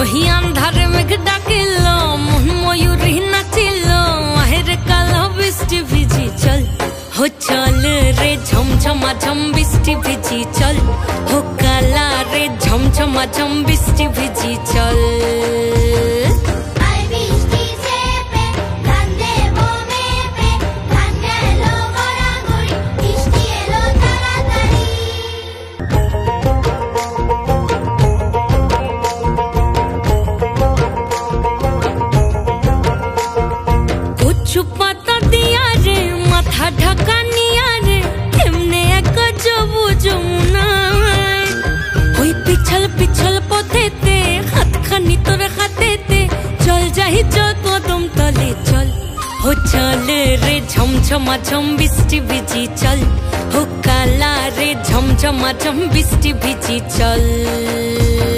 ওহি আন্ধারে মেঘ ডাকিল মন ময়ূরী নাচিল আহেরে কালো বৃষ্টি ভিজি চল हो चल रे झमझमा झम बिस्टी भिजी चल हो काला रे झमझमा झम बिस्टी भिजी चल पता दिया रे माथा ढका निया रे एमने एक जबू जमुना ओई पिछल पिछल पथेते हाथ खानी तोरे खातेते चल जाही चल कदम तले चल हो चल रे झमझमा झम बिस्टी भिजी चल हो काला रे झमझमा झम बिस्टी भिजी चल।